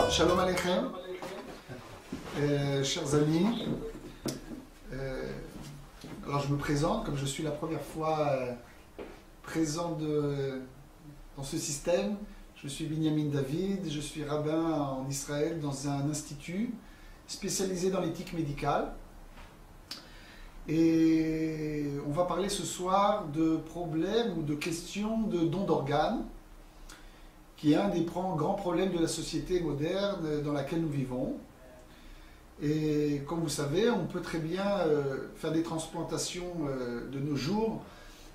Alors, Shalom Aleichem, chers amis. Alors, je me présente, comme je suis la première fois présent dans ce système. Je suis Binyamin David, je suis rabbin en Israël dans un institut spécialisé dans l'éthique médicale. Et on va parler ce soir de problèmes ou de questions de dons d'organes, qui est un des grands problèmes de la société moderne dans laquelle nous vivons. Et comme vous savez, on peut très bien faire des transplantations de nos jours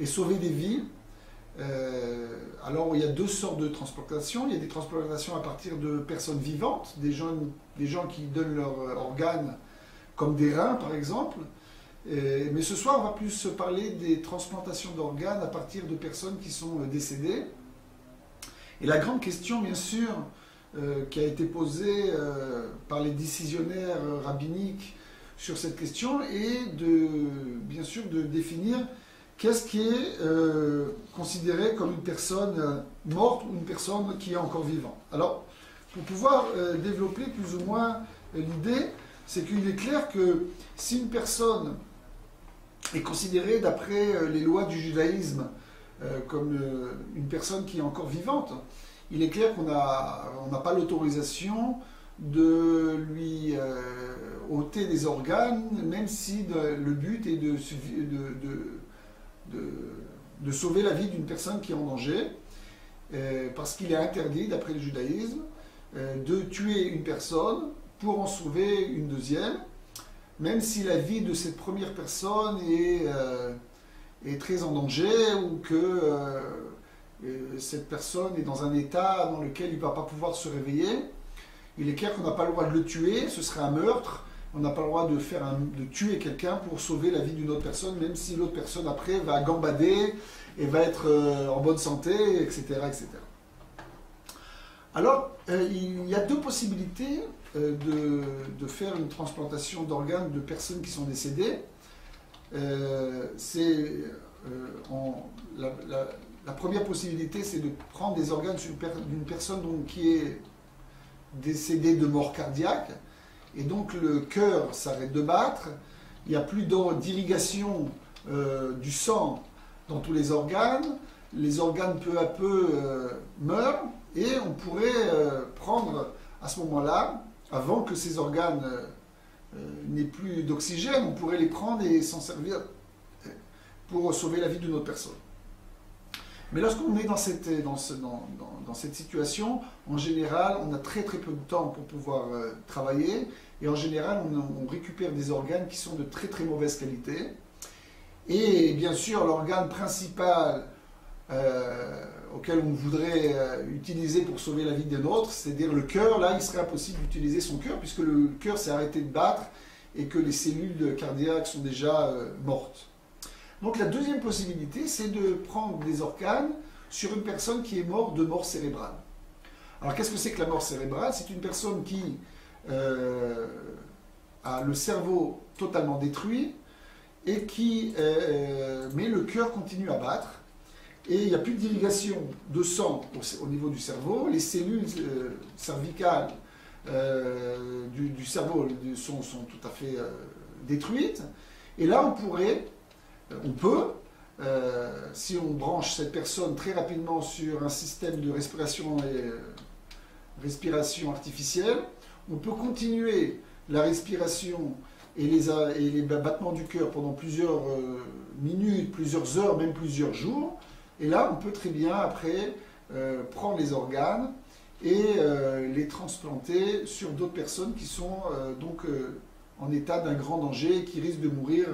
et sauver des vies. Alors il y a deux sortes de transplantations. Il y a des transplantations à partir de personnes vivantes, des gens qui donnent leurs organes comme des reins par exemple. Mais ce soir on va plus parler des transplantations d'organes à partir de personnes qui sont décédées. Et la grande question, bien sûr, qui a été posée par les décisionnaires rabbiniques sur cette question est bien sûr de définir qu'est-ce qui est considéré comme une personne morte ou une personne qui est encore vivante. Alors, pour pouvoir développer plus ou moins l'idée, c'est qu'il est clair que si une personne est considérée d'après les lois du judaïsme comme une personne qui est encore vivante, il est clair qu'on n'a pas l'autorisation de lui ôter des organes, même si le but est de sauver la vie d'une personne qui est en danger, parce qu'il est interdit, d'après le judaïsme, de tuer une personne pour en sauver une deuxième, même si la vie de cette première personne est très en danger ou que cette personne est dans un état dans lequel il ne va pas pouvoir se réveiller. Il est clair qu'on n'a pas le droit de le tuer, ce serait un meurtre. On n'a pas le droit de tuer quelqu'un pour sauver la vie d'une autre personne, même si l'autre personne après va gambader et va être en bonne santé, etc. etc. Alors, il y a deux possibilités de faire une transplantation d'organes de personnes qui sont décédées. La première possibilité, c'est de prendre des organes d'une personne qui est décédée de mort cardiaque, et donc le cœur s'arrête de battre, il n'y a plus d'irrigation du sang dans tous les organes peu à peu meurent, et on pourrait prendre à ce moment-là, avant que ces organes n'aient plus d'oxygène, on pourrait les prendre et s'en servir pour sauver la vie d'une autre personne. Mais lorsqu'on est dans cette situation, en général, on a très très peu de temps pour pouvoir travailler, et en général, on récupère des organes qui sont de très très mauvaise qualité. Et bien sûr, l'organe principal auquel on voudrait utiliser pour sauver la vie d'un autre, c'est-à-dire le cœur, là, il serait impossible d'utiliser son cœur, puisque le cœur s'est arrêté de battre et que les cellules cardiaques sont déjà mortes. Donc la deuxième possibilité, c'est de prendre des organes sur une personne qui est morte de mort cérébrale. Alors qu'est-ce que c'est que la mort cérébrale? C'est une personne qui a le cerveau totalement détruit et mais le cœur continue à battre, et il n'y a plus d'irrigation de sang au niveau du cerveau, les cellules cervicales du cerveau sont tout à fait détruites, et là on peut, si on branche cette personne très rapidement sur un système de respiration artificielle, on peut continuer la respiration et les battements du cœur pendant plusieurs minutes, plusieurs heures, même plusieurs jours. Et là, on peut très bien après prendre les organes et les transplanter sur d'autres personnes qui sont donc en état d'un grand danger et qui risquent de mourir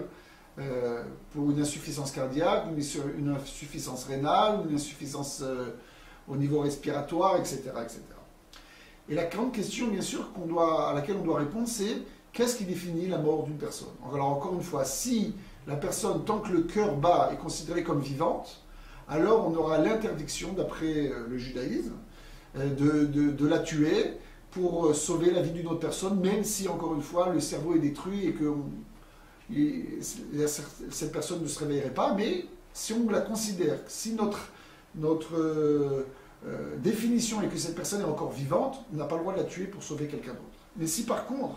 pour une insuffisance cardiaque, une insuffisance rénale, une insuffisance au niveau respiratoire, etc., etc. Et la grande question, bien sûr, à laquelle on doit répondre, c'est qu'est-ce qui définit la mort d'une personne? Alors encore une fois, si la personne, tant que le cœur bat, est considérée comme vivante, alors on aura l'interdiction, d'après le judaïsme, de la tuer pour sauver la vie d'une autre personne, même si, encore une fois, le cerveau est détruit et que cette personne ne se réveillerait pas. Mais si on la considère, si notre définition et que cette personne est encore vivante, on n'a pas le droit de la tuer pour sauver quelqu'un d'autre. Mais si par contre,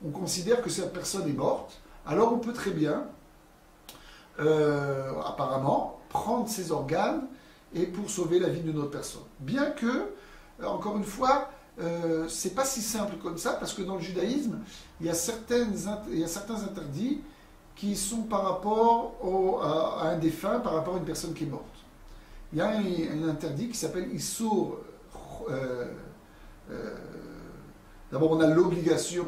on considère que cette personne est morte, alors on peut très bien, apparemment, prendre ses organes et pour sauver la vie d'une autre personne. Bien que, encore une fois, c'est pas si simple comme ça, parce que dans le judaïsme, il y a certains interdits qui sont par rapport à un défunt, par rapport à une personne qui est morte. Il y a un interdit qui s'appelle Issour. D'abord, on a l'obligation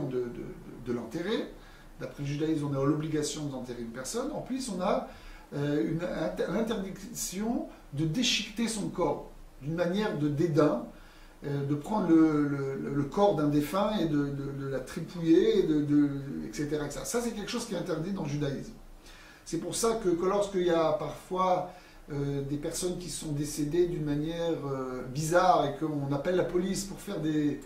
de l'enterrer. D'après le judaïsme, on a l'obligation d'enterrer une personne. En plus, on a l'interdiction de déchiqueter son corps d'une manière de dédain, de prendre le corps d'un défunt et de la tripouiller, etc., etc. Ça, c'est quelque chose qui est interdit dans le judaïsme. C'est pour ça que lorsqu'il y a parfois des personnes qui sont décédées d'une manière bizarre et qu'on appelle la police pour faire des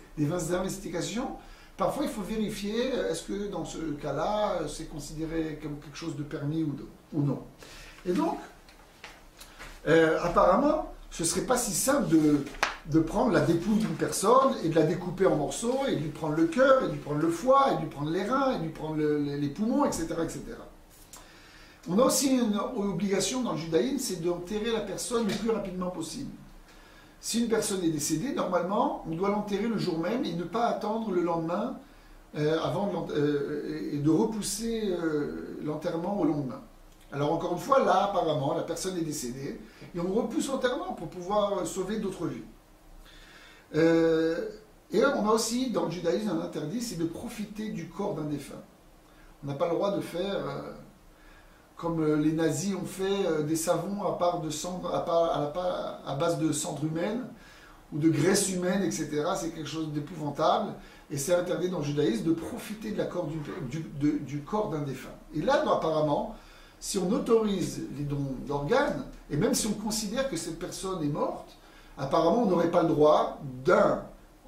investigations, parfois il faut vérifier est-ce que dans ce cas-là c'est considéré comme quelque chose de permis ou non. Et donc, apparemment, ce ne serait pas si simple de prendre la dépouille d'une personne et de la découper en morceaux et de lui prendre le cœur et de lui prendre le foie et de lui prendre les reins et de lui prendre les poumons, etc., etc. On a aussi une obligation dans le judaïsme, c'est d'enterrer la personne le plus rapidement possible. Si une personne est décédée, normalement, on doit l'enterrer le jour même et ne pas attendre le lendemain et de repousser l'enterrement au lendemain. Alors encore une fois, là, apparemment, la personne est décédée et on repousse l'enterrement pour pouvoir sauver d'autres vies. Et on a aussi, dans le judaïsme, un interdit, c'est de profiter du corps d'un défunt. On n'a pas le droit de faire... comme les nazis ont fait des savons à base de cendres humaines ou de graisse humaine, etc. C'est quelque chose d'épouvantable et c'est interdit dans le judaïsme de profiter du corps d'un défunt. Et là, apparemment, si on autorise les dons d'organes, et même si on considère que cette personne est morte, apparemment on n'aurait pas le droit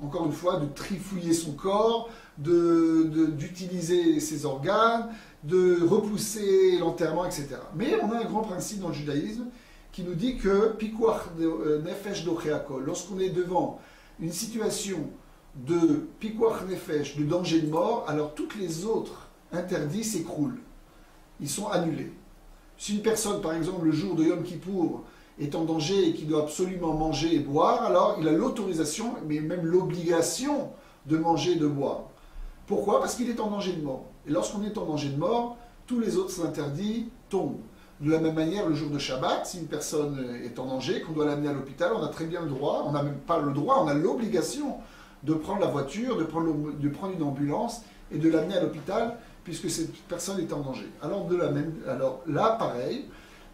encore une fois, de trifouiller son corps, d'utiliser ses organes, de repousser l'enterrement, etc. Mais on a un grand principe dans le judaïsme qui nous dit que pikuach nefesh docheakol, lorsqu'on est devant une situation de pikuach nefesh, de danger de mort, alors toutes les autres interdits s'écroulent. Ils sont annulés. Si une personne, par exemple, le jour de Yom Kippour, est en danger et qui doit absolument manger et boire, alors il a l'autorisation, mais même l'obligation de manger et de boire. Pourquoi? Parce qu'il est en danger de mort. Et lorsqu'on est en danger de mort, tous les autres interdits tombent. De la même manière, le jour de Shabbat, si une personne est en danger, qu'on doit l'amener à l'hôpital, on a très bien le droit, on n'a même pas le droit, on a l'obligation de prendre la voiture, de prendre une ambulance et de l'amener à l'hôpital, puisque cette personne est en danger. Alors là, pareil,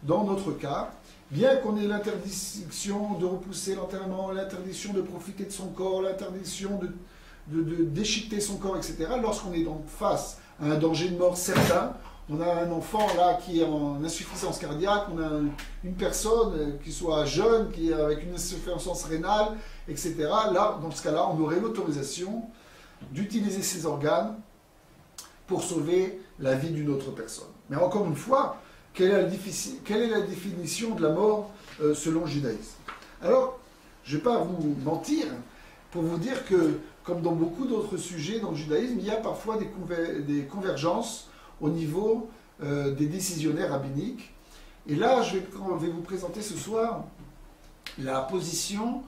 dans notre cas, bien qu'on ait l'interdiction de repousser l'enterrement, l'interdiction de profiter de son corps, l'interdiction de déchiqueter son corps, etc., lorsqu'on est face à un danger de mort certain, on a un enfant là qui est en insuffisance cardiaque, on a une personne qui soit jeune, qui est avec une insuffisance rénale, etc., là, dans ce cas-là, on aurait l'autorisation d'utiliser ses organes pour sauver la vie d'une autre personne. Mais encore une fois, quelle est la définition de la mort selon le judaïsme? Alors, je ne vais pas vous mentir pour vous dire que, comme dans beaucoup d'autres sujets dans le judaïsme, il y a parfois des convergences au niveau des décisionnaires rabbiniques. Et là, je vais vous présenter ce soir la position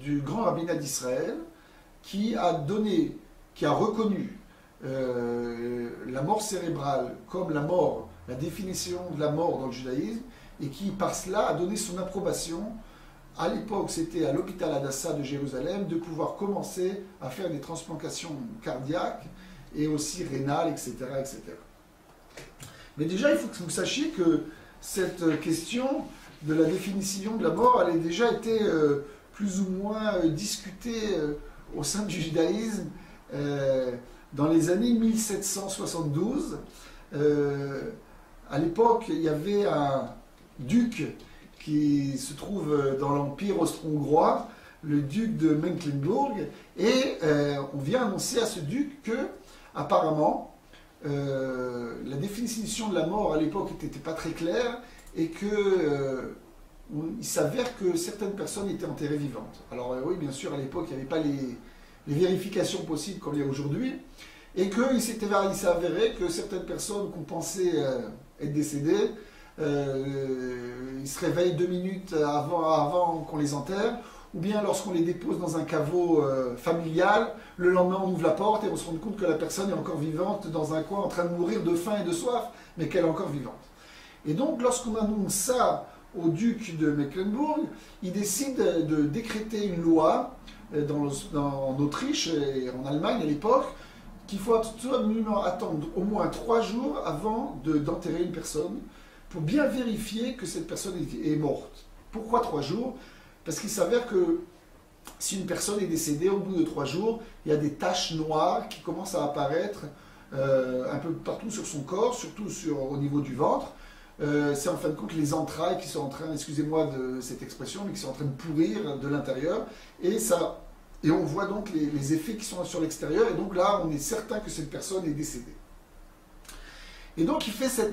du grand rabbinat d'Israël qui a reconnu la mort cérébrale comme la définition de la mort dans le judaïsme, et qui, par cela, a donné son approbation. À l'époque, c'était à l'hôpital Hadassah de Jérusalem, de pouvoir commencer à faire des transplantations cardiaques et aussi rénales, etc., etc. Mais déjà, il faut que vous sachiez que cette question de la définition de la mort, elle a déjà été plus ou moins discutée au sein du judaïsme dans les années 1772. À l'époque, il y avait un duc qui se trouve dans l'Empire austro-hongrois, le duc de Mecklembourg, et on vient annoncer à ce duc que, apparemment, la définition de la mort à l'époque n'était pas très claire, et que il s'avère que certaines personnes étaient enterrées vivantes. Alors oui, bien sûr, à l'époque, il n'y avait pas les vérifications possibles comme il y a aujourd'hui, et qu'il s'est avéré que certaines personnes qu'on pensait être décédées, ils se réveillent 2 minutes avant qu'on les enterre, ou bien lorsqu'on les dépose dans un caveau familial, le lendemain on ouvre la porte et on se rend compte que la personne est encore vivante dans un coin en train de mourir de faim et de soif, mais qu'elle est encore vivante. Et donc lorsqu'on annonce ça au duc de Mecklembourg, il décide de décréter une loi en Autriche et en Allemagne à l'époque, qu'il faut absolument attendre au moins 3 jours avant d'enterrer une personne pour bien vérifier que cette personne est morte. Pourquoi 3 jours? Parce qu'il s'avère que si une personne est décédée, au bout de 3 jours, il y a des taches noires qui commencent à apparaître un peu partout sur son corps, surtout au niveau du ventre. C'est en fin de compte les entrailles qui sont en train, excusez-moi de cette expression, mais qui sont en train de pourrir de l'intérieur. Et on voit donc les effets qui sont sur l'extérieur. Et donc là, on est certain que cette personne est décédée. Et donc il fait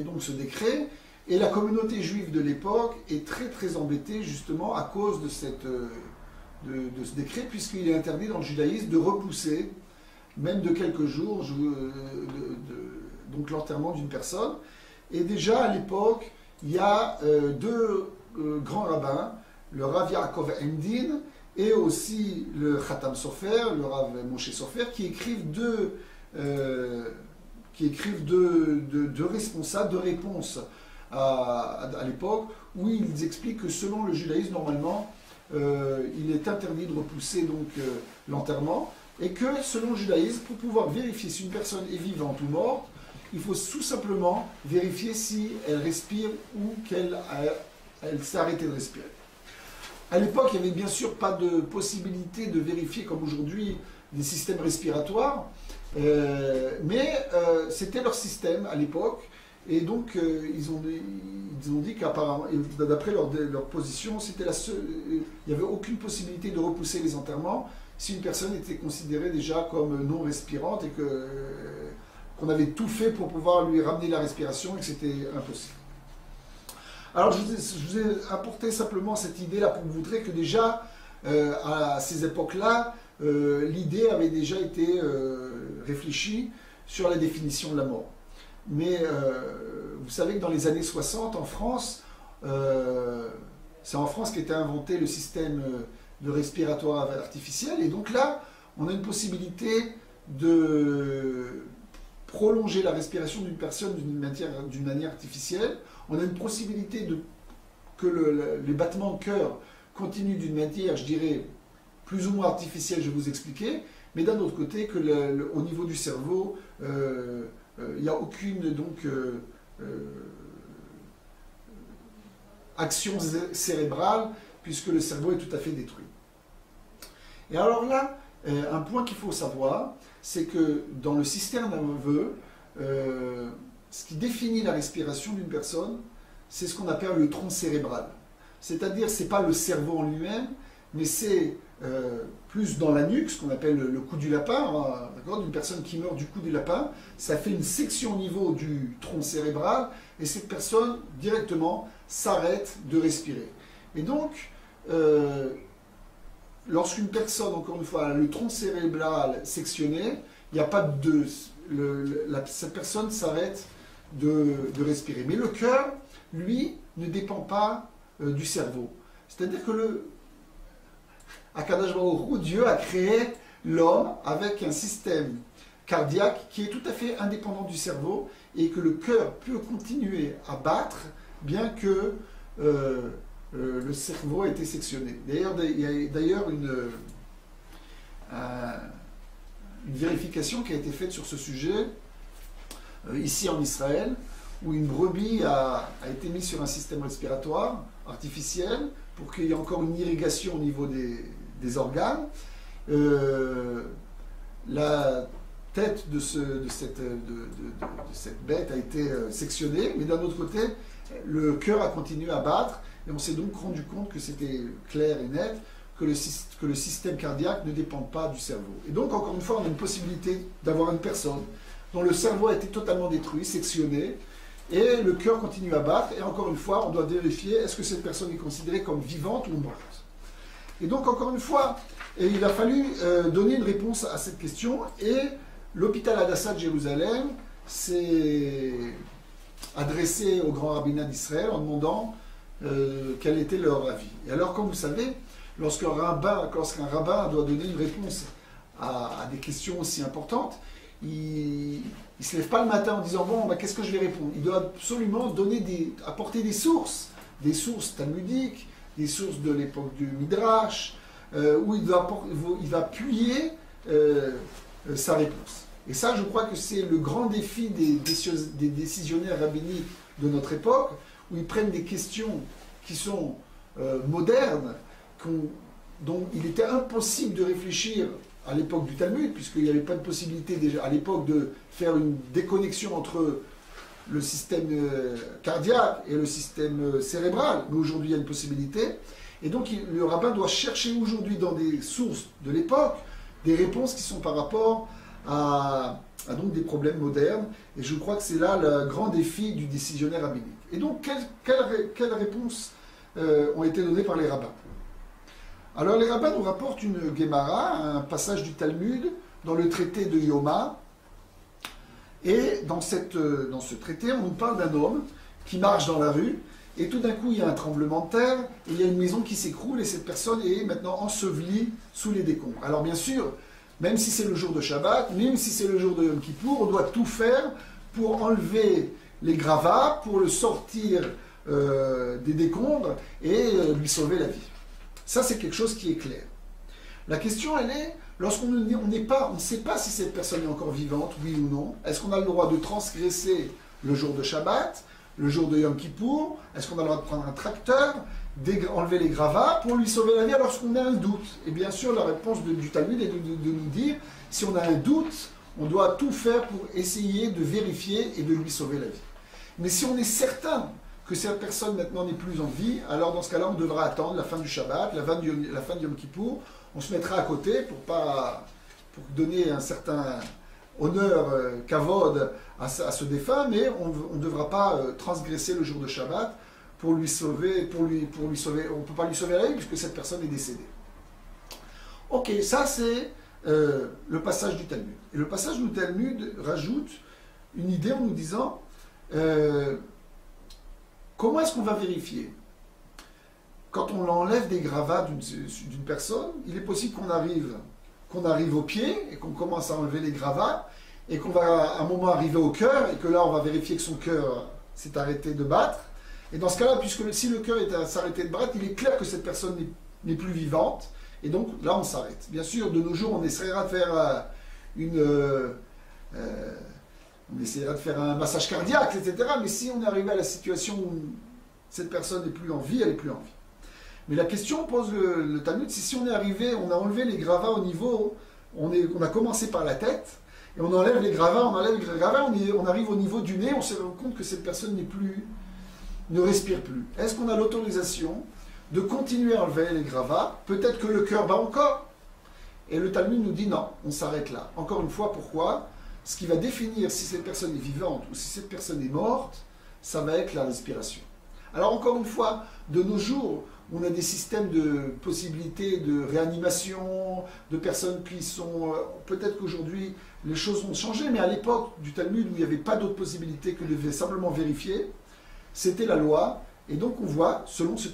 donc ce décret. Et la communauté juive de l'époque est très très embêtée justement à cause de ce décret, puisqu'il est interdit dans le judaïsme de repousser, même de quelques jours, donc l'enterrement d'une personne. Et déjà à l'époque, il y a 2 grands rabbins, le Rav Yaakov Emdin et aussi le Khatam Sofer, le Rav Moshe Sofer, qui écrivent deux responsables, 2 réponses à l'époque, où ils expliquent que selon le judaïsme, normalement, il est interdit de repousser donc l'enterrement, et que selon le judaïsme, pour pouvoir vérifier si une personne est vivante ou morte, il faut tout simplement vérifier si elle respire ou qu'elle s'est arrêtée de respirer. À l'époque, il n'y avait bien sûr pas de possibilité de vérifier comme aujourd'hui des systèmes respiratoires, mais c'était leur système à l'époque. Et donc, ils ont dit qu'apparemment, d'après leur position, c'était il n'y avait aucune possibilité de repousser les enterrements si une personne était considérée déjà comme non respirante et qu'on avait tout fait pour pouvoir lui ramener la respiration et que c'était impossible. Alors, je vous ai apporté simplement cette idée-là pour vous montrer que déjà, à ces époques-là, l'idée avait déjà été réfléchie sur la définition de la mort. Mais vous savez que dans les années 60, en France, c'est en France qu'était inventé le système de respiratoire artificiel. Et donc là, on a une possibilité de prolonger la respiration d'une personne d'une manière artificielle. On a une possibilité que les battements de cœur continuent d'une manière, je dirais, plus ou moins artificielle, je vais vous expliquer. Mais d'un autre côté, au niveau du cerveau, il n'y a aucune action cérébrale, puisque le cerveau est tout à fait détruit. Et alors là, un point qu'il faut savoir, c'est que dans le système nerveux, ce qui définit la respiration d'une personne, c'est ce qu'on appelle le tronc cérébral. C'est-à-dire, ce n'est pas le cerveau en lui-même, mais c'est plus dans la nuque, ce qu'on appelle le cou du lapin, hein, d'une personne qui meurt du cou du lapin, ça fait une section au niveau du tronc cérébral, et cette personne, directement, s'arrête de respirer. Et donc, lorsqu'une personne, encore une fois, a le tronc cérébral sectionné, il n'y a pas de... cette personne s'arrête de respirer. Mais le cœur, lui, ne dépend pas du cerveau. C'est-à-dire que Akadosh Baruch Hu, Dieu a créé l'homme avec un système cardiaque qui est tout à fait indépendant du cerveau et que le cœur peut continuer à battre bien que le cerveau a été sectionné. D'ailleurs, il y a d'ailleurs une vérification qui a été faite sur ce sujet ici en Israël, où une brebis a été mise sur un système respiratoire artificiel pour qu'il y ait encore une irrigation au niveau des organes. La tête de cette bête a été sectionnée, mais d'un autre côté, le cœur a continué à battre, et on s'est donc rendu compte que c'était clair et net, que le système cardiaque ne dépend pas du cerveau. Et donc, encore une fois, on a une possibilité d'avoir une personne dont le cerveau a été totalement détruit, sectionné, et le cœur continue à battre, et encore une fois, on doit vérifier est-ce que cette personne est considérée comme vivante ou morte. Et donc, encore une fois, il a fallu donner une réponse à cette question, et l'hôpital Hadassah de Jérusalem s'est adressé au grand rabbinat d'Israël en demandant quel était leur avis. Et alors, comme vous savez, lorsqu'un rabbin doit donner une réponse à des questions aussi importantes, il ne se lève pas le matin en disant « Bon, qu'est-ce que je vais répondre ?» Il doit absolument apporter des sources talmudiques, des sources de l'époque du Midrash, où il va appuyer sa réponse. Et ça, je crois que c'est le grand défi des décisionnaires rabbiniques de notre époque, où ils prennent des questions qui sont modernes, dont il était impossible de réfléchir à l'époque du Talmud, puisqu'il n'y avait pas de possibilité déjà à l'époque de faire une déconnexion entre le système cardiaque et le système cérébral, mais aujourd'hui il y a une possibilité. Et donc le rabbin doit chercher aujourd'hui dans des sources de l'époque des réponses qui sont par rapport à donc des problèmes modernes. Et je crois que c'est là le grand défi du décisionnaire rabbinique. Et donc quelles réponses ont été données par les rabbins? Alors les rabbins nous rapportent une Gemara, un passage du Talmud, dans le traité de Yoma. Et dans ce traité, on nous parle d'un homme qui marche dans la rue, et tout d'un coup il y a un tremblement de terre, et il y a une maison qui s'écroule, et cette personne est maintenant ensevelie sous les décombres. Alors bien sûr, même si c'est le jour de Shabbat, même si c'est le jour de Yom Kippour, on doit tout faire pour enlever les gravats, pour le sortir des décombres, et lui sauver la vie. Ça, c'est quelque chose qui est clair. La question, elle est, lorsqu'on ne sait pas si cette personne est encore vivante, oui ou non, est-ce qu'on a le droit de transgresser le jour de Shabbat, le jour de Yom Kippour, est-ce qu'on a le droit de prendre un tracteur, enlever les gravats pour lui sauver la vie lorsqu'on a un doute? Et bien sûr, la réponse du Talmud est de nous dire, si on a un doute, on doit tout faire pour essayer de vérifier et de lui sauver la vie. Mais si on est certain que cette personne maintenant n'est plus en vie, alors dans ce cas-là, on devra attendre la fin du Shabbat, la fin de Yom Kippour. On se mettra à côté pour donner un certain honneur, kavod à ce défunt, mais on ne devra pas transgresser le jour de Shabbat pour lui sauver. On ne peut pas lui sauver la vie puisque cette personne est décédée. Ok, ça c'est le passage du Talmud. Et le passage du Talmud rajoute une idée en nous disant comment est-ce qu'on va vérifier? Quand on enlève des gravats d'une personne, il est possible qu'on arrive au pied et qu'on commence à enlever les gravats et qu'on va à un moment arriver au cœur et que là on va vérifier que son cœur s'est arrêté de battre. Et dans ce cas-là, puisque si le cœur s'est arrêté de battre, il est clair que cette personne n'est plus vivante et donc là on s'arrête. Bien sûr, de nos jours, on essaiera de faire un massage cardiaque, etc. Mais si on est arrivé à la situation où cette personne n'est plus en vie, elle n'est plus en vie. Mais la question pose le Talmud, c'est si on est arrivé, on a enlevé les gravats au niveau, on a commencé par la tête, et on enlève les gravats, on arrive au niveau du nez, on se rend compte que cette personne ne respire plus. Est-ce qu'on a l'autorisation de continuer à enlever les gravats? Peut-être que le cœur bat encore. Et le Talmud nous dit non, on s'arrête là. Encore une fois, pourquoi? Ce qui va définir si cette personne est vivante ou si cette personne est morte, ça va être la respiration. Alors encore une fois, de nos jours, on a des systèmes de possibilités de réanimation, de personnes qui sont... peut-être qu'aujourd'hui, les choses ont changé, mais à l'époque du Talmud, où il n'y avait pas d'autre possibilité que de simplement vérifier, c'était la loi. Et donc on voit, selon ce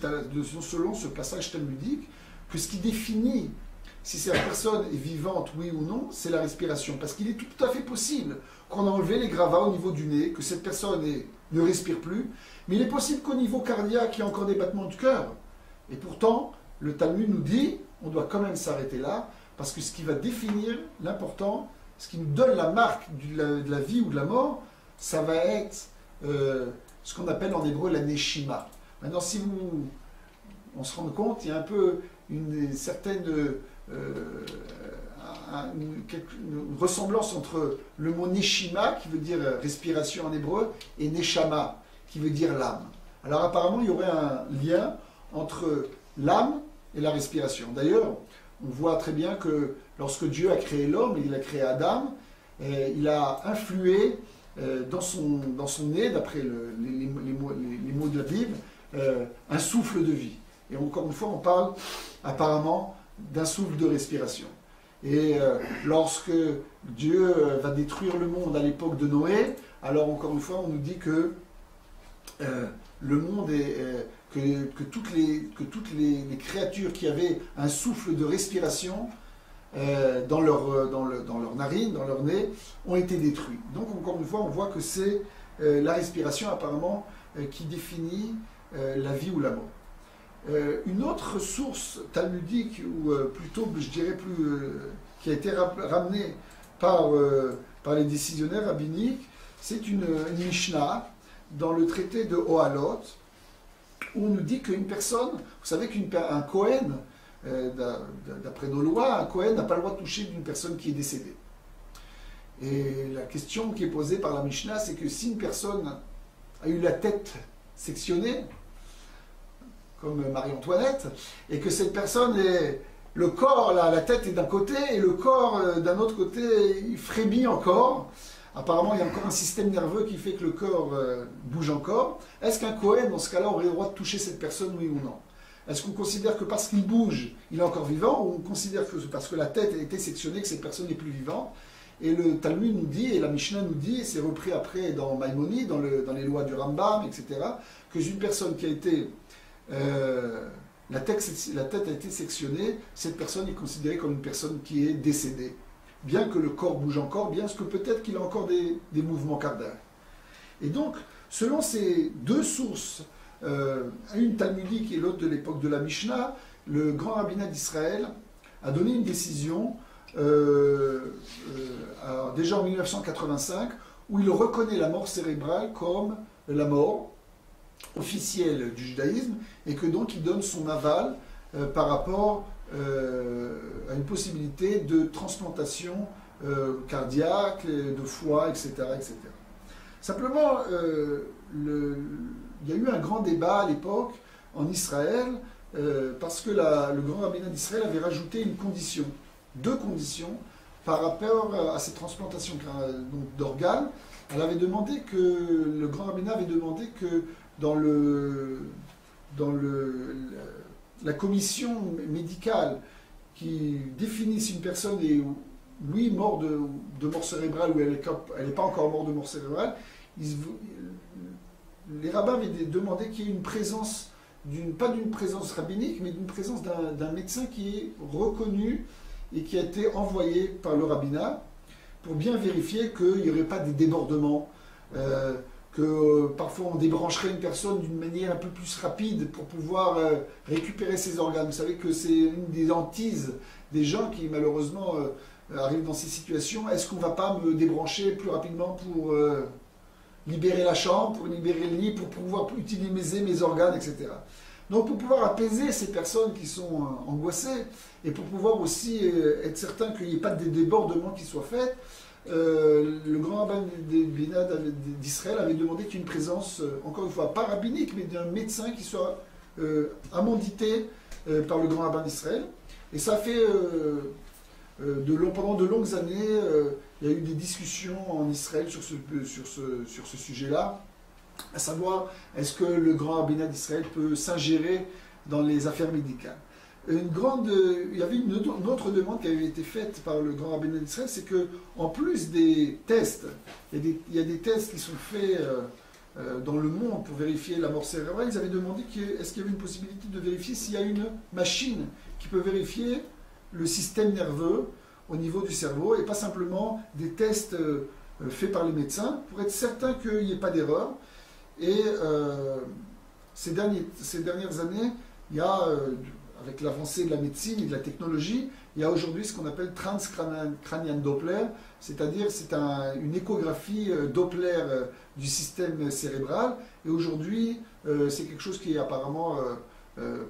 passage talmudique, que ce qui définit si cette personne est vivante, oui ou non, c'est la respiration. Parce qu'il est tout à fait possible qu'on a enlevé les gravats au niveau du nez, que cette personne ne respire plus, mais il est possible qu'au niveau cardiaque, il y ait encore des battements de cœur. Et pourtant, le Talmud nous dit, on doit quand même s'arrêter là, parce que ce qui va définir l'important, ce qui nous donne la marque de la vie ou de la mort, ça va être ce qu'on appelle en hébreu la neshima. Maintenant, si on se rend compte, il y a un peu une certaine une ressemblance entre le mot neshima, qui veut dire respiration en hébreu, et neshama, qui veut dire l'âme. Alors apparemment, il y aurait un lien entre l'âme et la respiration. D'ailleurs, on voit très bien que lorsque Dieu a créé l'homme, il a créé Adam, et il a influé dans son nez, d'après les mots de la Bible, un souffle de vie. Et encore une fois, on parle apparemment d'un souffle de respiration. Et lorsque Dieu va détruire le monde à l'époque de Noé, alors encore une fois, on nous dit que le monde que toutes les créatures qui avaient un souffle de respiration dans leur narine, dans leur nez, ont été détruits. Donc encore une fois, on voit que c'est la respiration apparemment qui définit la vie ou la mort. Une autre source talmudique, ou plutôt, je dirais qui a été ramenée par les décisionnaires rabbiniques, c'est une Mishnah dans le traité de Ohalot, où on nous dit qu'une personne, vous savez qu'un Kohen, d'après nos lois, un Kohen n'a pas le droit de toucher d'une personne qui est décédée. Et la question qui est posée par la Mishnah, c'est que si une personne a eu la tête sectionnée, comme Marie-Antoinette, et que cette personne le corps, la tête est d'un côté, et le corps d'un autre côté, il frémit encore. Apparemment, il y a encore un système nerveux qui fait que le corps bouge encore. Est-ce qu'un Kohen, dans ce cas-là, aurait le droit de toucher cette personne, oui ou non? Est-ce qu'on considère que parce qu'il bouge, il est encore vivant, ou on considère que parce que la tête a été sectionnée, que cette personne n'est plus vivante? Et le Talmud nous dit, et la Mishnah nous dit, et c'est repris après dans Maïmonide, dans les lois du Rambam, etc., que une personne qui a été... la tête a été sectionnée, cette personne est considérée comme une personne qui est décédée. Bien que le corps bouge encore, bien que peut-être qu'il a encore des mouvements cardiaques. Et donc, selon ces deux sources, une talmudique et l'autre de l'époque de la Mishnah, le grand rabbinat d'Israël a donné une décision, déjà en 1985, où il reconnaît la mort cérébrale comme la mort officielle du judaïsme, et que donc il donne son aval par rapport à une possibilité de transplantation cardiaque, de foie, etc. etc. Simplement, il y a eu un grand débat à l'époque en Israël, parce que le grand rabbinat d'Israël avait rajouté deux conditions par rapport à ces transplantations d'organes. Le grand rabbinat avait demandé que dans la commission médicale qui définit si une personne est, oui, morte de mort cérébrale ou elle n'est pas encore morte de mort cérébrale, les rabbins avaient demandé qu'il y ait une présence, pas d'une présence rabbinique, mais d'une présence d'un médecin qui est reconnu et qui a été envoyé par le rabbinat pour bien vérifier qu'il n'y aurait pas des débordements, que parfois on débrancherait une personne d'une manière un peu plus rapide pour pouvoir récupérer ses organes. Vous savez que c'est une des hantises des gens qui malheureusement arrivent dans ces situations. Est-ce qu'on ne va pas me débrancher plus rapidement pour libérer la chambre, pour libérer le lit, pour pouvoir utiliser mes organes, etc. Donc pour pouvoir apaiser ces personnes qui sont angoissées, et pour pouvoir aussi être certain qu'il n'y ait pas de débordements qui soient faits, le grand rabbin d'Israël avait demandé qu'il y ait une présence, encore une fois, pas rabbinique, mais d'un médecin qui soit amandité par le grand rabbin d'Israël. Et ça fait, pendant de longues années, il y a eu des discussions en Israël sur ce sujet-là, à savoir, est-ce que le grand rabbinat d'Israël peut s'ingérer dans les affaires médicales? Il y avait une autre demande qui avait été faite par le grand rabbinat d'Israël, c'est que en plus des tests, il y a des tests qui sont faits dans le monde pour vérifier la mort cérébrale. Ils avaient demandé est-ce qu'il y avait une possibilité de vérifier s'il y a une machine qui peut vérifier le système nerveux au niveau du cerveau, et pas simplement des tests faits par les médecins, pour être certain qu'il n'y ait pas d'erreur. Et ces dernières années, il y a, avec l'avancée de la médecine et de la technologie, il y a aujourd'hui ce qu'on appelle transcranial Doppler, c'est-à-dire c'est une échographie Doppler du système cérébral. Et aujourd'hui, c'est quelque chose qui est apparemment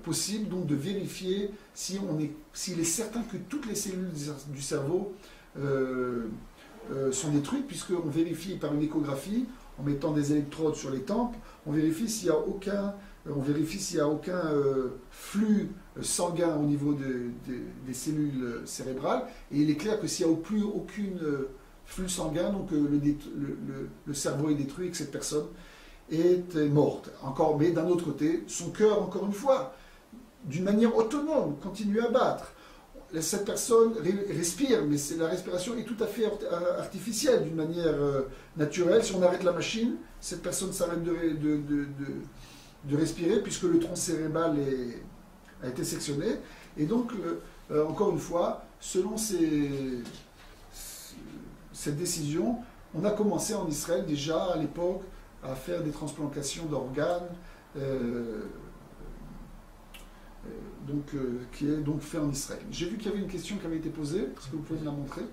possible, donc de vérifier s'il est certain que toutes les cellules du cerveau sont détruites, puisqu'on vérifie par une échographie, en mettant des électrodes sur les tempes, on vérifie s'il n'y a aucun flux sanguin au niveau des cellules cérébrales, et il est clair que s'il n'y a plus aucune flux sanguin, donc le cerveau est détruit et que cette personne est morte. Encore, mais d'un autre côté, son cœur, encore une fois, d'une manière autonome, continue à battre. Cette personne respire, mais la respiration est tout à fait artificielle, d'une manière naturelle. Si on arrête la machine, cette personne s'arrête de respirer, puisque le tronc cérébral a été sectionné. Et donc, encore une fois, selon cette décision, on a commencé en Israël déjà à l'époque à faire des transplantations d'organes, qui est donc fait en Israël. J'ai vu qu'il y avait une question qui avait été posée, est-ce que vous pouvez me la montrer?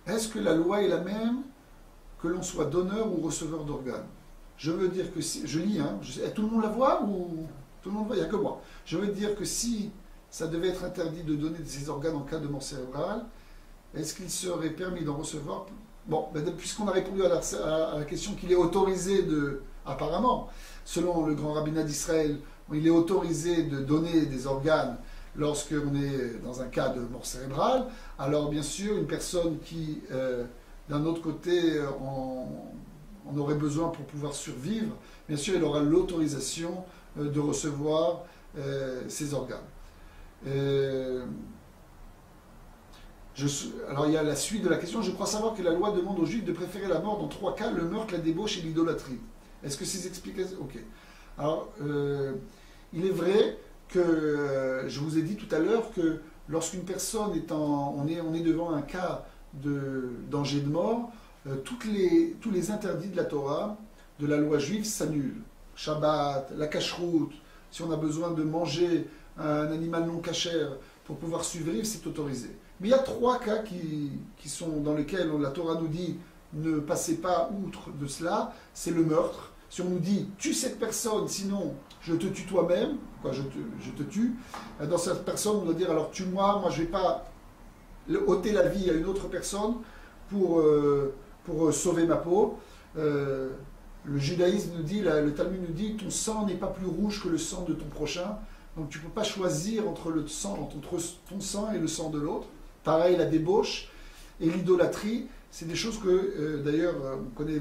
Est-ce que la loi est la même que l'on soit donneur ou receveur d'organes? Je veux dire que si, je lis, tout le monde la voit ou tout le monde voit? Il n'y a que moi. Je veux dire que si ça devait être interdit de donner ces organes en cas de mort cérébrale, est-ce qu'il serait permis d'en recevoir? Bon, puisqu'on a répondu à la question qu'il est autorisé apparemment, selon le grand rabbinat d'Israël, il est autorisé de donner des organes lorsqu'on est dans un cas de mort cérébrale. Alors bien sûr, une personne qui, d'un autre côté, on aurait besoin pour pouvoir survivre, bien sûr, il aura l'autorisation de recevoir ces organes. Alors il y a la suite de la question. Je crois savoir que la loi demande aux Juifs de préférer la mort dans 3 cas, le meurtre, la débauche et l'idolâtrie. Est-ce que ces explications... Ok. Alors, il est vrai que, je vous ai dit tout à l'heure que lorsqu'une personne on est devant un cas de danger de mort, tous les interdits de la Torah, de la loi juive, s'annulent. Shabbat, la cacheroute, si on a besoin de manger un animal non cachère pour pouvoir survivre, c'est autorisé. Mais il y a 3 cas qui sont dans lesquels la Torah nous dit ne passez pas outre de cela. C'est le meurtre. Si on nous dit tue cette personne, sinon je te tue toi-même, je te tue, dans cette personne on doit dire alors tue-moi, moi je ne vais pas ôter la vie à une autre personne pour sauver ma peau. Le judaïsme nous dit, le Talmud nous dit ton sang n'est pas plus rouge que le sang de ton prochain. Donc tu ne peux pas choisir entre ton sang et le sang de l'autre. Pareil, la débauche et l'idolâtrie, c'est des choses que, d'ailleurs, on connaît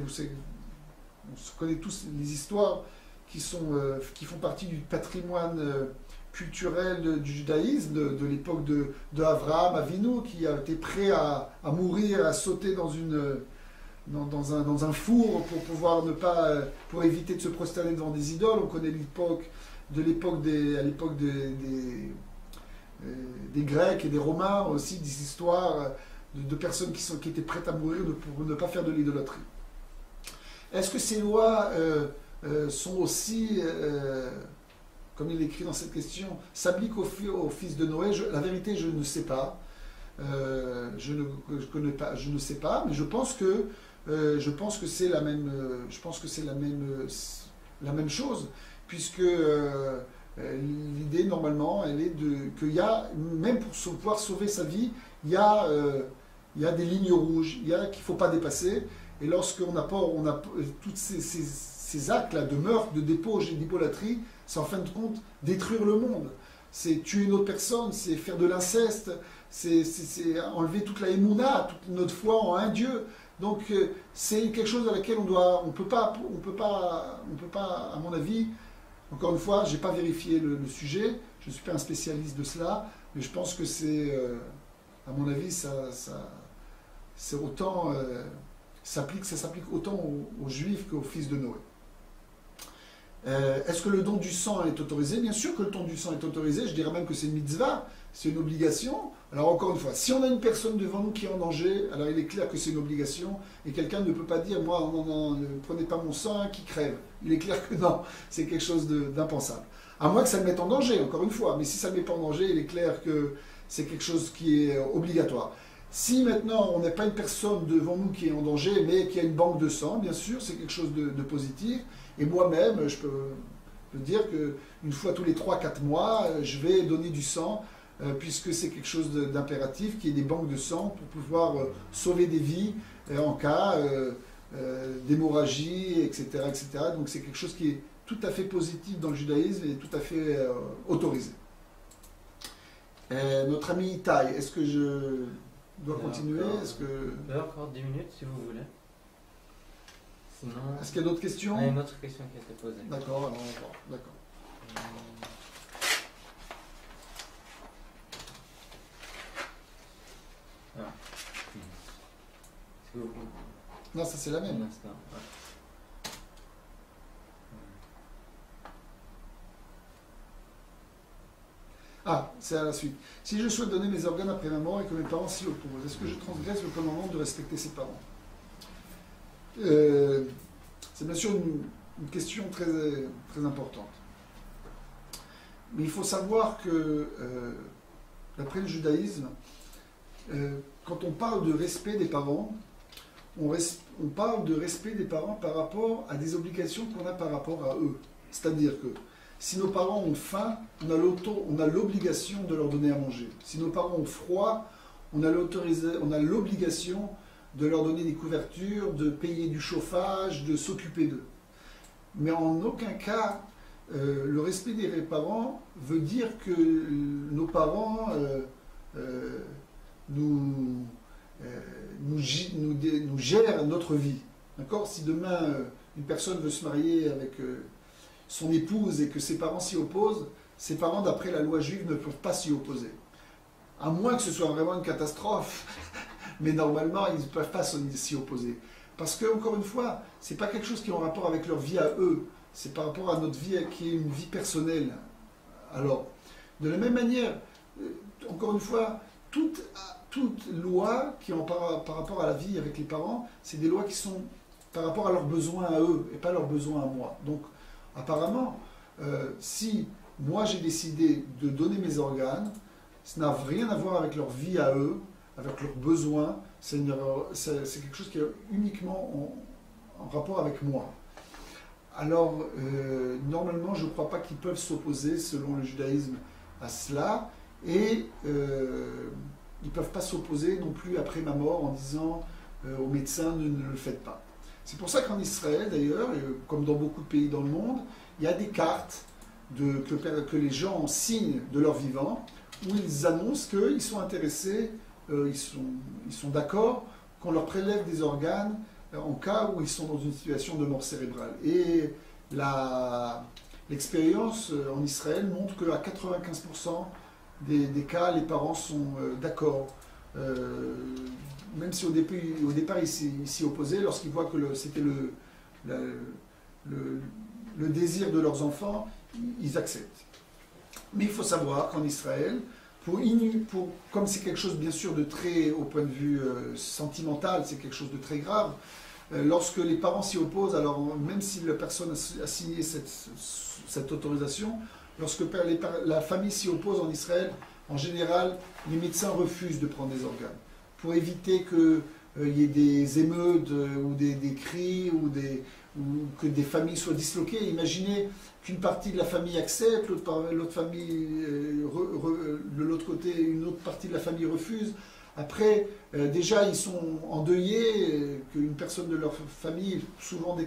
tous les histoires qui font partie du patrimoine culturel du judaïsme, de l'époque de Avraham Avinu, qui a été prêt à mourir, à sauter dans un four pour pouvoir pour éviter de se prosterner devant des idoles. On connaît des Grecs et des Romains aussi, des histoires de personnes qui étaient prêtes à mourir pour ne pas faire de l'idolâtrie. Est-ce que ces lois sont aussi, comme il est écrit dans cette question, s'appliquent au fils de Noé? La vérité, je ne sais pas. Je ne sais pas, mais je pense que c'est la même. Je pense que c'est la même chose, puisque l'idée normalement, elle est qu'il y a, même pour pouvoir sauver sa vie, il y a des lignes rouges, qu'il ne faut pas dépasser. Et lorsqu'on a tous ces actes-là de meurtre, de débauche et d'idolâtrie, c'est en fin de compte détruire le monde. C'est tuer une autre personne, c'est faire de l'inceste, c'est enlever toute la émouna, toute notre foi en un Dieu. Donc c'est quelque chose dans lequel on peut pas, à mon avis, encore une fois, je n'ai pas vérifié le sujet, je ne suis pas un spécialiste de cela, mais je pense que à mon avis, c'est autant... ça s'applique autant aux Juifs qu'aux fils de Noé. Est-ce que le don du sang est autorisé? Bien sûr que le don du sang est autorisé, je dirais même que c'est une mitzvah, c'est une obligation. Alors encore une fois, si on a une personne devant nous qui est en danger, alors il est clair que c'est une obligation, et quelqu'un ne peut pas dire « moi, non, ne prenez pas mon sang, qui crève ». Il est clair que non, c'est quelque chose d'impensable. À moins que ça le mette en danger, encore une fois, mais si ça ne le met pas en danger, il est clair que c'est quelque chose qui est obligatoire. Si maintenant on n'a pas une personne devant nous qui est en danger, mais qui a une banque de sang, bien sûr, c'est quelque chose de positif. Et moi-même, je peux dire qu'une fois tous les 3-4 mois, je vais donner du sang, puisque c'est quelque chose d'impératif, qu'il y ait des banques de sang pour pouvoir sauver des vies en cas d'hémorragie, etc., etc. Donc c'est quelque chose qui est tout à fait positif dans le judaïsme et tout à fait autorisé. Notre ami Itaï, est-ce que je dois Il y a continuer? encore- Est-ce que... Il y a encore 10 minutes si vous voulez. Sinon. Est-ce qu'il y a d'autres questions? Il y a une autre question qui a été posée. D'accord, alors on va voir. D'accord. Ah. Est-ce que vous- Non, ça c'est la Un même. instant, ouais. Ah, c'est à la suite. Si je souhaite donner mes organes après ma mort et que mes parents s'y opposent, est-ce que je transgresse le commandement de respecter ses parents? C'est bien sûr une question très, très importante. Mais il faut savoir que, d'après le judaïsme, quand on parle de respect des parents, on parle de respect des parents par rapport à des obligations qu'on a par rapport à eux. C'est-à-dire que si nos parents ont faim, on a l'obligation de leur donner à manger. Si nos parents ont froid, on a l'obligation de leur donner des couvertures, de payer du chauffage, de s'occuper d'eux. Mais en aucun cas, le respect des parents veut dire que nos parents nous gèrent notre vie. D'accord? Si demain, une personne veut se marier avec son épouse et que ses parents s'y opposent, ses parents, d'après la loi juive, ne peuvent pas s'y opposer. À moins que ce soit vraiment une catastrophe, mais normalement, ils ne peuvent pas s'y opposer. Parce que, encore une fois, ce n'est pas quelque chose qui est en rapport avec leur vie à eux, c'est par rapport à notre vie qui est une vie personnelle. Alors, de la même manière, encore une fois, toute loi qui est par rapport à la vie avec les parents, c'est des lois qui sont par rapport à leurs besoins à eux et pas leurs besoins à moi. Donc, apparemment, si moi j'ai décidé de donner mes organes, ça n'a rien à voir avec leur vie à eux, avec leurs besoins, c'est quelque chose qui est uniquement en rapport avec moi. Alors, normalement, je ne crois pas qu'ils peuvent s'opposer, selon le judaïsme, à cela, et ils ne peuvent pas s'opposer non plus après ma mort en disant aux médecins ne le faites pas. C'est pour ça qu'en Israël, d'ailleurs, comme dans beaucoup de pays dans le monde, il y a des cartes que les gens signent de leur vivant, où ils annoncent qu'ils sont intéressés, ils sont d'accord qu'on leur prélève des organes en cas où ils sont dans une situation de mort cérébrale. Et l'expérience en Israël montre qu'à 95% des cas, les parents sont d'accord. Même si au départ ils s'y opposaient, lorsqu'ils voient que c'était le désir de leurs enfants, ils acceptent. Mais il faut savoir qu'en Israël, comme c'est quelque chose bien sûr de très, au point de vue sentimental, c'est quelque chose de très grave, lorsque les parents s'y opposent, alors même si la personne a signé cette autorisation, lorsque la famille s'y oppose en Israël, en général, les médecins refusent de prendre des organes, pour éviter qu'il y ait des émeutes ou des cris ou que des familles soient disloquées. Imaginez qu'une partie de la famille accepte, l'autre famille, de l'autre côté, une autre partie de la famille refuse. Après, déjà, ils sont endeuillés, qu'une personne de leur famille, souvent des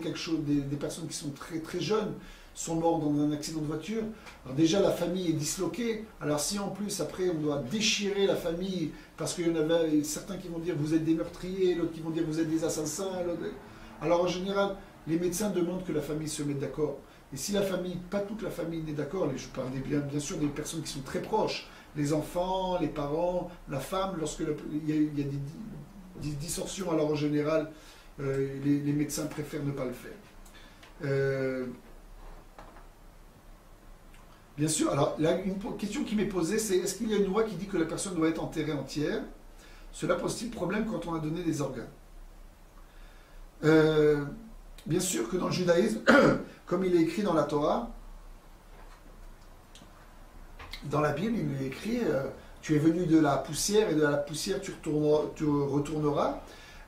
personnes qui sont très, très jeunes, sont morts dans un accident de voiture. Alors déjà, la famille est disloquée. Alors si en plus, après, on doit déchirer la famille, parce qu'il y en avait certains qui vont dire vous êtes des meurtriers, d'autres qui vont dire vous êtes des assassins. Alors en général, les médecins demandent que la famille se mette d'accord. Et si la famille, pas toute la famille n'est d'accord, je parle bien sûr des personnes qui sont très proches, les enfants, les parents, la femme, lorsqu'il y a des distorsions, alors en général, les médecins préfèrent ne pas le faire. Bien sûr, alors là, une question qui m'est posée, c'est est-ce qu'il y a une loi qui dit que la personne doit être enterrée entière? Cela pose-t-il problème quand on a donné des organes? Bien sûr que dans le judaïsme, comme il est écrit dans la Torah, dans la Bible, il est écrit tu es venu de la poussière et de la poussière tu retourneras.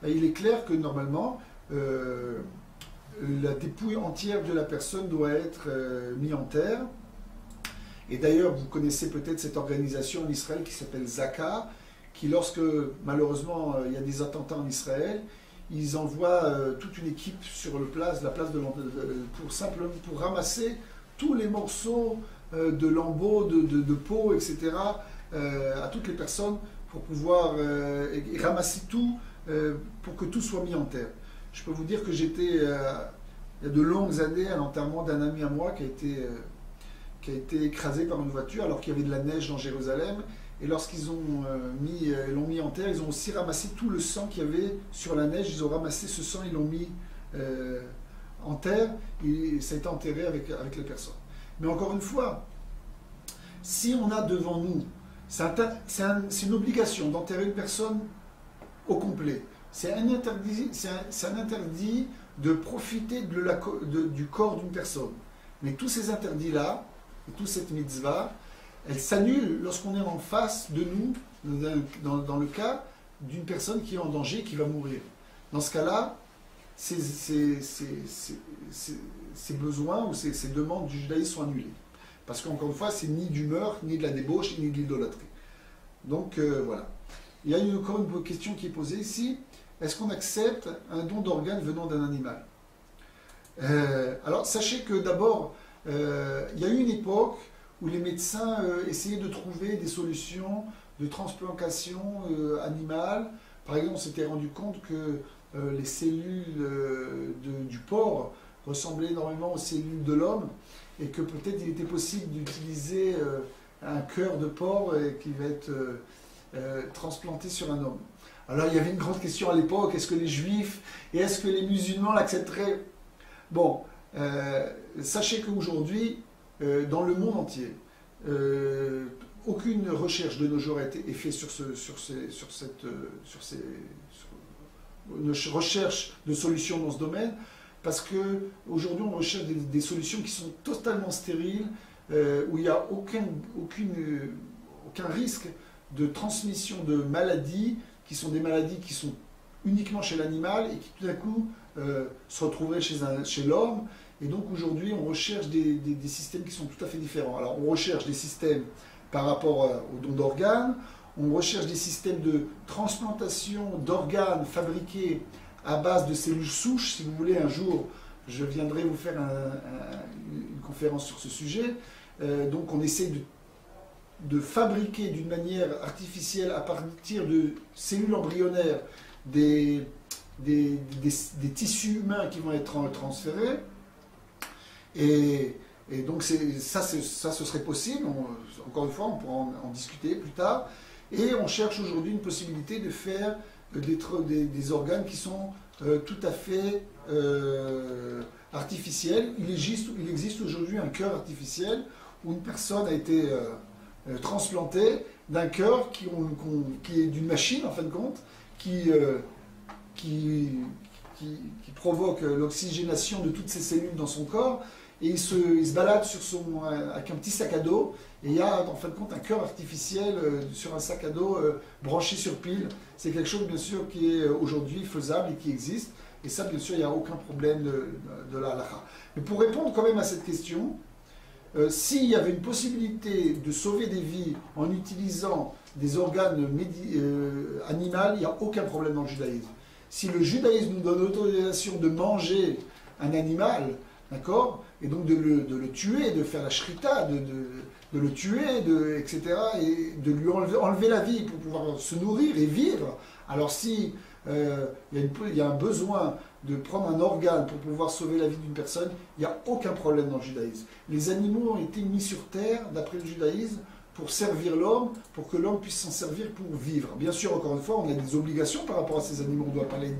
Et il est clair que normalement, la dépouille entière de la personne doit être mise en terre. Et d'ailleurs, vous connaissez peut-être cette organisation en Israël qui s'appelle Zaka, qui lorsque malheureusement il y a des attentats en Israël, ils envoient toute une équipe sur la place pour ramasser tous les morceaux de lambeaux, de peau, etc., à toutes les personnes pour pouvoir et ramasser tout pour que tout soit mis en terre. Je peux vous dire que j'étais, il y a de longues années, à l'enterrement d'un ami à moi qui a été écrasé par une voiture alors qu'il y avait de la neige dans Jérusalem. Et lorsqu'ils l'ont mis en terre, ils ont aussi ramassé tout le sang qu'il y avait sur la neige. Ils ont ramassé ce sang, ils l'ont mis en terre et ça a été enterré avec les personnes. Mais encore une fois, si on a devant nous, c'est une obligation d'enterrer une personne au complet. C'est un interdit de profiter du corps d'une personne. Mais tous ces interdits-là, et toute cette mitzvah, elle s'annule lorsqu'on est en face de nous, dans le cas d'une personne qui est en danger, qui va mourir. Dans ce cas-là, ces besoins ou ces demandes du judaïsme sont annulées. Parce qu'encore une fois, c'est ni du meurtre, ni de la débauche, ni de l'idolâtrie. Donc voilà. Il y a encore une question qui est posée ici. Est-ce qu'on accepte un don d'organes venant d'un animal? Alors sachez que d'abord, il y a eu une époque où les médecins essayaient de trouver des solutions de transplantation animale. Par exemple, on s'était rendu compte que les cellules du porc ressemblaient énormément aux cellules de l'homme et que peut-être il était possible d'utiliser un cœur de porc qui va être transplanté sur un homme. Alors il y avait une grande question à l'époque, est-ce que les juifs et est-ce que les musulmans l'accepteraient? Bon, sachez qu'aujourd'hui, dans le monde entier, aucune recherche de nos jours est faite sur une recherche de solutions dans ce domaine, parce qu'aujourd'hui on recherche des solutions qui sont totalement stériles, où il n'y a aucun risque de transmission de maladies, qui sont des maladies qui sont uniquement chez l'animal et qui tout d'un coup se retrouveraient chez l'homme. Et donc aujourd'hui, on recherche des systèmes qui sont tout à fait différents. Alors on recherche des systèmes par rapport aux dons d'organes, on recherche des systèmes de transplantation d'organes fabriqués à base de cellules souches. Si vous voulez, un jour, je viendrai vous faire une conférence sur ce sujet. Donc on essaie de fabriquer d'une manière artificielle, à partir de cellules embryonnaires, des tissus humains qui vont être transférés. Et donc ça, ce serait possible. Encore une fois, on pourra en discuter plus tard. Et on cherche aujourd'hui une possibilité de faire des organes qui sont tout à fait artificiels. Il existe aujourd'hui un cœur artificiel où une personne a été transplantée d'un cœur qui est d'une machine, en fin de compte, qui provoque l'oxygénation de toutes ces cellules dans son corps. Et il se balade avec un petit sac à dos, et il y a en fin de compte un cœur artificiel sur un sac à dos branché sur pile. C'est quelque chose bien sûr qui est aujourd'hui faisable et qui existe, et ça bien sûr il n'y a aucun problème de la halakha. Mais pour répondre quand même à cette question, s'il y avait une possibilité de sauver des vies en utilisant des organes animaux, il n'y a aucun problème dans le judaïsme. Si le judaïsme nous donne l'autorisation de manger un animal, d'accord, et donc de le tuer, de faire la shrita, de le tuer, etc., et de lui enlever la vie pour pouvoir se nourrir et vivre. Alors si il y a un besoin de prendre un organe pour pouvoir sauver la vie d'une personne, il n'y a aucun problème dans le judaïsme. Les animaux ont été mis sur terre, d'après le judaïsme, pour servir l'homme, pour que l'homme puisse s'en servir pour vivre. Bien sûr, encore une fois, on a des obligations par rapport à ces animaux. On ne doit pas les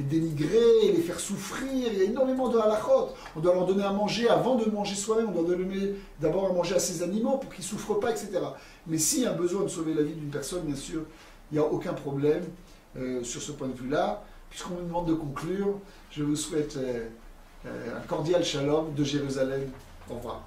dénigrer, les faire souffrir. Il y a énormément de halachot. On doit leur donner à manger avant de manger soi-même. On doit donner d'abord à manger à ces animaux pour qu'ils ne souffrent pas, etc. Mais s'il y a besoin de sauver la vie d'une personne, bien sûr, il n'y a aucun problème sur ce point de vue-là. Puisqu'on me demande de conclure, je vous souhaite un cordial shalom de Jérusalem. Au revoir.